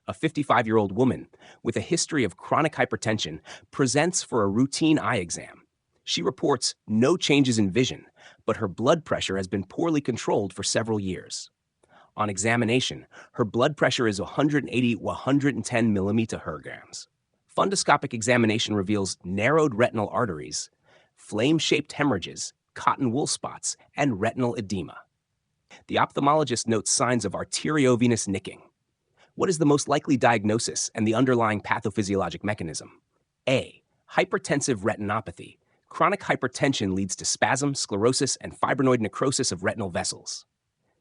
a 55-year-old woman with a history of chronic hypertension, presents for a routine eye exam. She reports no changes in vision, but her blood pressure has been poorly controlled for several years. On examination, her blood pressure is 180/110 mmHg. Fundoscopic examination reveals narrowed retinal arteries, flame-shaped hemorrhages, cotton wool spots, and retinal edema. The ophthalmologist notes signs of arteriovenous nicking. What is the most likely diagnosis and the underlying pathophysiologic mechanism? A. Hypertensive retinopathy. Chronic hypertension leads to spasm, sclerosis, and fibrinoid necrosis of retinal vessels.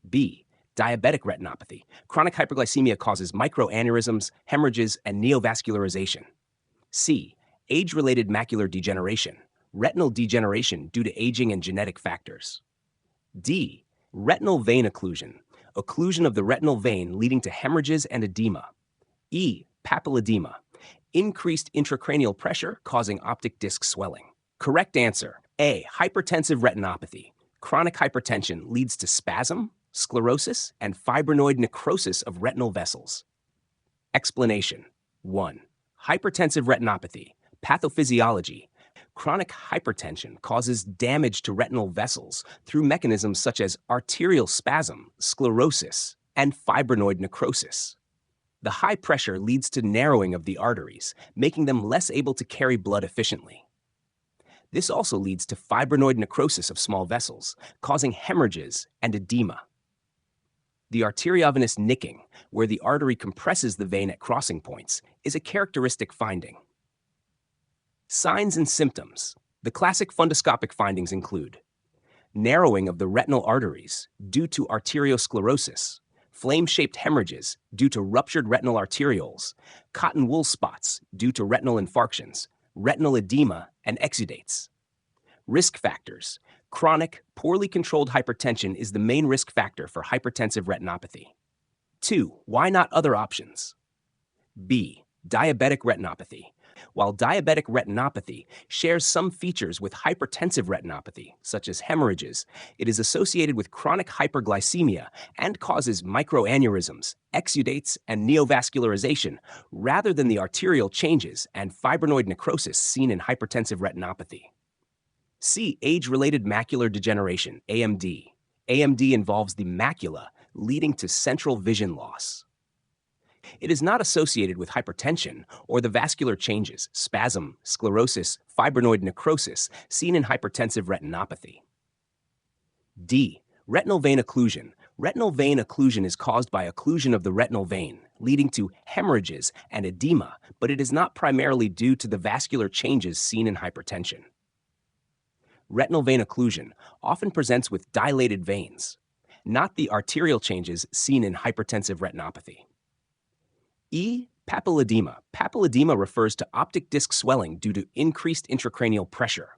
B. Diabetic retinopathy. Chronic hyperglycemia causes microaneurysms, hemorrhages, and neovascularization. C. Age-related macular degeneration. Retinal degeneration due to aging and genetic factors. D. Retinal vein occlusion. Occlusion of the retinal vein leading to hemorrhages and edema. E. Papilledema. Increased intracranial pressure causing optic disc swelling. Correct answer. A. Hypertensive retinopathy. Chronic hypertension leads to spasm, sclerosis, and fibrinoid necrosis of retinal vessels. Explanation. 1. Hypertensive retinopathy. Pathophysiology. Chronic hypertension causes damage to retinal vessels through mechanisms such as arterial spasm, sclerosis, and fibrinoid necrosis. The high pressure leads to narrowing of the arteries, making them less able to carry blood efficiently. This also leads to fibrinoid necrosis of small vessels, causing hemorrhages and edema. The arteriovenous nicking, where the artery compresses the vein at crossing points, is a characteristic finding. Signs and symptoms. The classic fundoscopic findings include narrowing of the retinal arteries due to arteriosclerosis, flame-shaped hemorrhages due to ruptured retinal arterioles, cotton wool spots due to retinal infarctions, retinal edema, and exudates. Risk factors. Chronic, poorly controlled hypertension is the main risk factor for hypertensive retinopathy. 2. Why not other options? B. Diabetic retinopathy. While diabetic retinopathy shares some features with hypertensive retinopathy, such as hemorrhages, it is associated with chronic hyperglycemia and causes microaneurysms, exudates, and neovascularization rather than the arterial changes and fibrinoid necrosis seen in hypertensive retinopathy. C. Age-related macular degeneration, AMD. AMD involves the macula, leading to central vision loss. It is not associated with hypertension or the vascular changes, spasm, sclerosis, fibrinoid necrosis seen in hypertensive retinopathy. D. Retinal vein occlusion. Retinal vein occlusion is caused by occlusion of the retinal vein, leading to hemorrhages and edema, but it is not primarily due to the vascular changes seen in hypertension. Retinal vein occlusion often presents with dilated veins, not the arterial changes seen in hypertensive retinopathy. E. Papilledema. Papilledema refers to optic disc swelling due to increased intracranial pressure.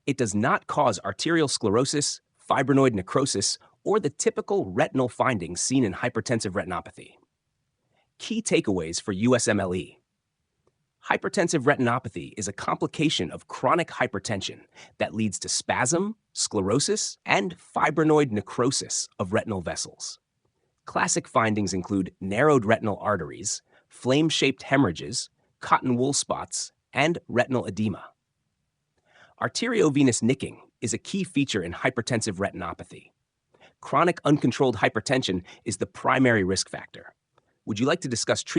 It does not cause arterial sclerosis, fibrinoid necrosis, or the typical retinal findings seen in hypertensive retinopathy. Key takeaways for USMLE. Hypertensive retinopathy is a complication of chronic hypertension that leads to spasm, sclerosis, and fibrinoid necrosis of retinal vessels. Classic findings include narrowed retinal arteries, flame-shaped hemorrhages, cotton wool spots, and retinal edema. Arteriovenous nicking is a key feature in hypertensive retinopathy. Chronic uncontrolled hypertension is the primary risk factor. Would you like to discuss treatment?